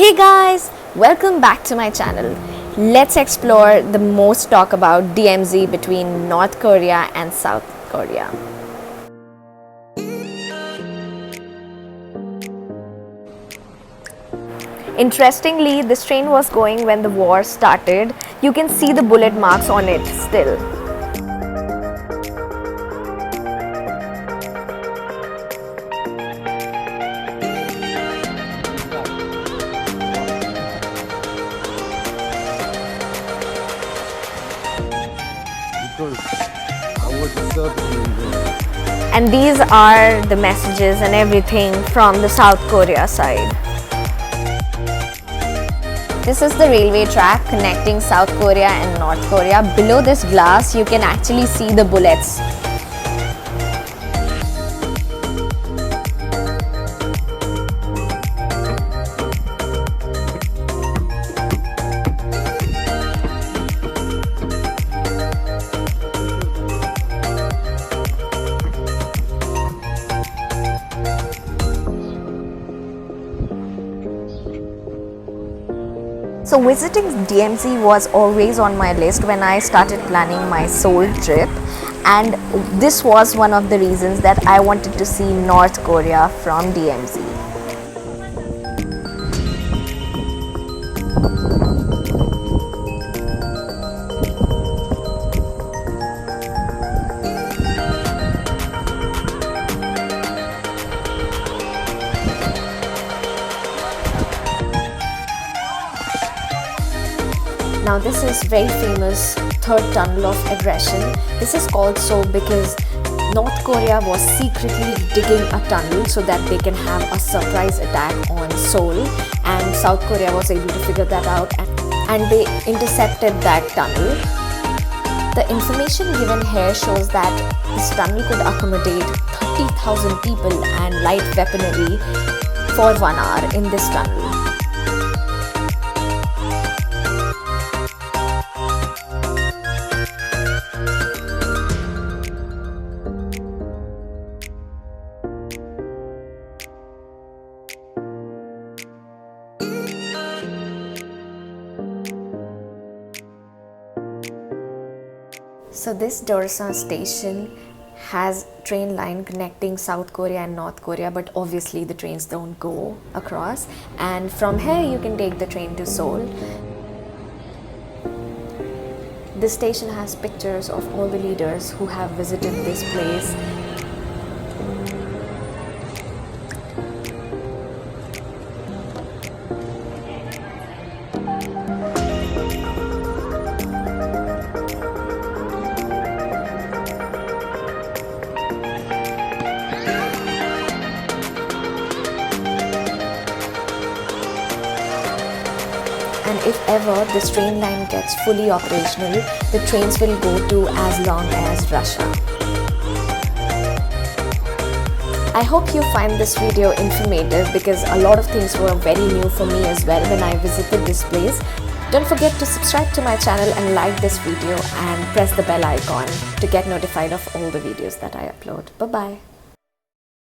Hey guys, welcome back to my channel. Let's explore the most talk about DMZ between North Korea and South Korea. Interestingly, this train was going when the war started. You can see the bullet marks on it still. And these are the messages and everything from the South Korea side. This is the railway track connecting South Korea and North Korea. Below this glass, you can actually see the bullets. So visiting DMZ was always on my list when I started planning my Seoul trip, and this was one of the reasons that I wanted to see North Korea from DMZ. Now this is very famous third tunnel of aggression. This is called so because North Korea was secretly digging a tunnel so that they can have a surprise attack on Seoul, and South Korea was able to figure that out and they intercepted that tunnel. The information given here shows that this tunnel could accommodate 30,000 people and light weaponry for 1 hour in this tunnel. So this Dorsan station has train line connecting South Korea and North Korea, but obviously the trains don't go across, and from here you can take the train to Seoul. This station has pictures of all the leaders who have visited this place. And if ever this train line gets fully operational, the trains will go to as long as Russia. I hope you find this video informative because a lot of things were very new for me as well when I visited this place. Don't forget to subscribe to my channel and like this video and press the bell icon to get notified of all the videos that I upload. Bye bye.